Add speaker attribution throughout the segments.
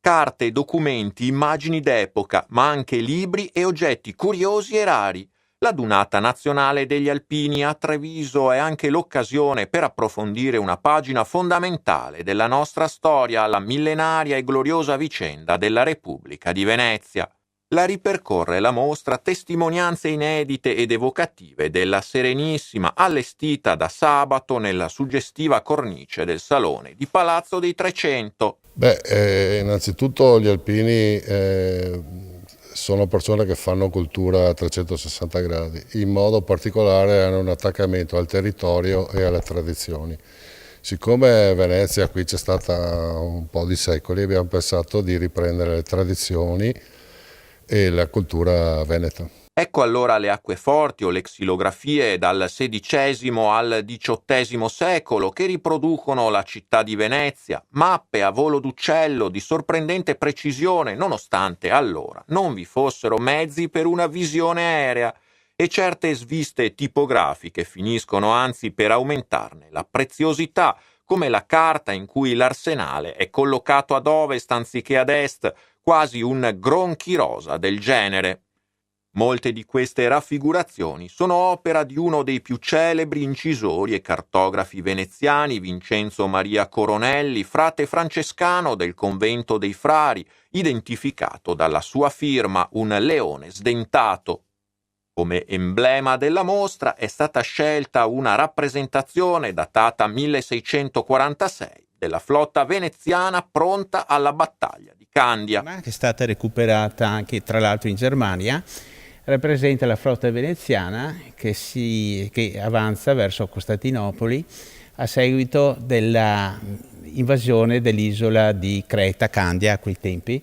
Speaker 1: Carte, documenti, immagini d'epoca, ma anche libri e oggetti curiosi e rari. La Dunata Nazionale degli Alpini a Treviso è anche l'occasione per approfondire una pagina fondamentale della nostra storia, la millenaria e gloriosa vicenda della Repubblica di Venezia. La ripercorre la mostra Testimonianze inedite ed evocative della Serenissima, allestita da sabato nella suggestiva cornice del Salone di Palazzo dei 300.
Speaker 2: Innanzitutto gli alpini sono persone che fanno cultura a 360 gradi, in modo particolare hanno un attaccamento al territorio e alle tradizioni. Siccome Venezia qui c'è stata un po' di secoli, abbiamo pensato di riprendere le tradizioni e la cultura veneta.
Speaker 1: Ecco allora le acqueforti o le xilografie dal XVI al XVIII secolo che riproducono la città di Venezia, mappe a volo d'uccello di sorprendente precisione nonostante allora non vi fossero mezzi per una visione aerea e certe sviste tipografiche finiscono anzi per aumentarne la preziosità, come la carta in cui l'arsenale è collocato ad ovest anziché ad est, quasi un gronchi rosa del genere. Molte di queste raffigurazioni sono opera di uno dei più celebri incisori e cartografi veneziani, Vincenzo Maria Coronelli, frate francescano del convento dei Frari, identificato dalla sua firma un leone sdentato. Come emblema della mostra è stata scelta una rappresentazione datata 1646 della flotta veneziana pronta alla battaglia di Candia.
Speaker 3: Che è stata recuperata anche tra l'altro in Germania, rappresenta la flotta veneziana che avanza verso Costantinopoli a seguito della invasione dell'isola di Creta, Candia a quei tempi,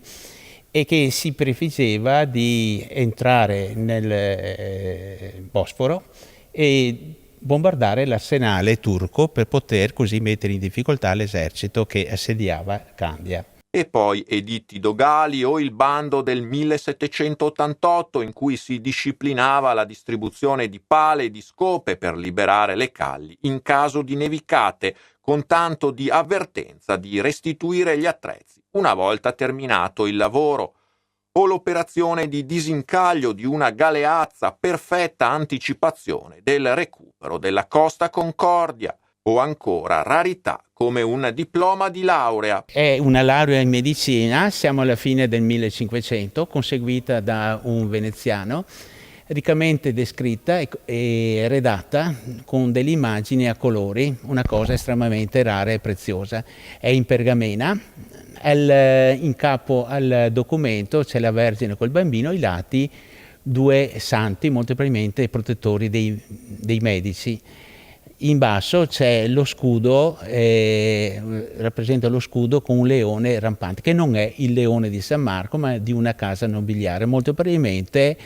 Speaker 3: e che si prefiggeva di entrare nel Bosforo e bombardare l'arsenale turco per poter così mettere in difficoltà l'esercito che assediava Candia.
Speaker 1: E poi editti dogali o il bando del 1788 in cui si disciplinava la distribuzione di pale e di scope per liberare le calli in caso di nevicate, con tanto di avvertenza di restituire gli attrezzi una volta terminato il lavoro, o l'operazione di disincaglio di una galeazza, perfetta anticipazione del recupero della Costa Concordia, o ancora rarità come un diploma di laurea.
Speaker 3: È una laurea in medicina, siamo alla fine del 1500, conseguita da un veneziano, riccamente descritta e redatta con delle immagini a colori, una cosa estremamente rara e preziosa. È in pergamena, in capo al documento c'è la Vergine col bambino, ai lati due santi, molto probabilmente protettori dei medici. In basso c'è lo scudo, rappresenta lo scudo con un leone rampante, che non è il leone di San Marco, ma di una casa nobiliare, molto probabilmente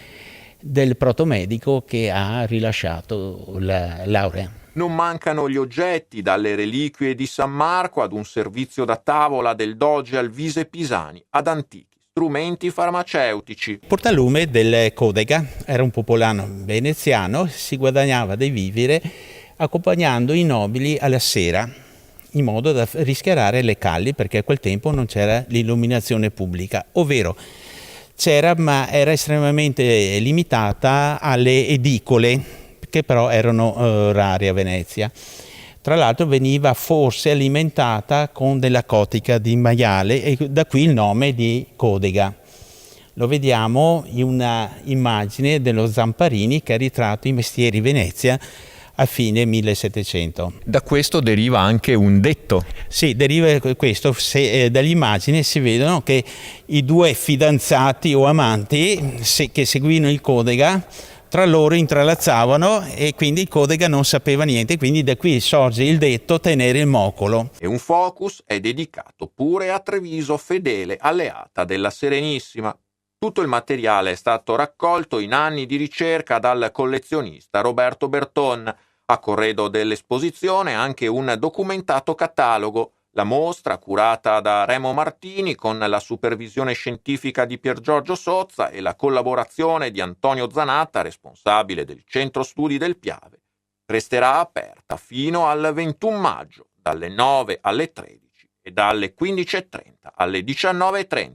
Speaker 3: del protomedico che ha rilasciato la laurea.
Speaker 1: Non mancano gli oggetti, dalle reliquie di San Marco ad un servizio da tavola del doge Alvise Pisani, ad antichi strumenti farmaceutici.
Speaker 3: Il portalume del Codega era un popolano veneziano, si guadagnava dei viveri accompagnando i nobili alla sera, in modo da rischiarare le calli, perché a quel tempo non c'era l'illuminazione pubblica, ovvero c'era, ma era estremamente limitata alle edicole, che però erano rare a Venezia. Tra l'altro veniva forse alimentata con della cotica di maiale e da qui il nome di Codega. Lo vediamo in una immagine dello Zamparini che ha ritratto i mestieri Venezia a fine 1700.
Speaker 4: Da questo deriva anche un detto.
Speaker 3: Sì, deriva questo, dall'immagine si vedono che i due fidanzati o amanti che seguivano il Codega tra loro intralazzavano e quindi il Codega non sapeva niente, quindi da qui sorge il detto tenere il moccolo.
Speaker 1: E un focus è dedicato pure a Treviso, fedele alleata della Serenissima. Tutto il materiale è stato raccolto in anni di ricerca dal collezionista Roberto Berton. A corredo dell'esposizione anche un documentato catalogo, la mostra curata da Remo Martini con la supervisione scientifica di Pier Giorgio Sozza e la collaborazione di Antonio Zanatta, responsabile del Centro Studi del Piave. Resterà aperta fino al 21 maggio, dalle 9 alle 13 e dalle 15.30 alle 19.30.